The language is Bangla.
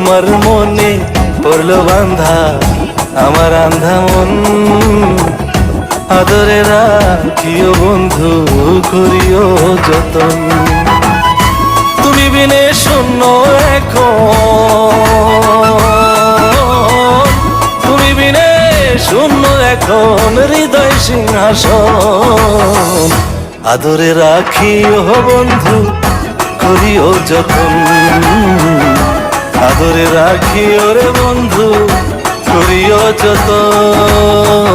তোমার মনে পড়লো বান্ধা আমার আন্ধা মন। আদরে রাখিও বন্ধু করিও যতন। তুমি বিনে শূন্য এখন, তুমি বিনে শূন্য এখন হৃদয় সিংহাসন। আদরে রাখিও বন্ধু করিও যতন। আদরে রাখিও রে বন্ধু করিও যতন।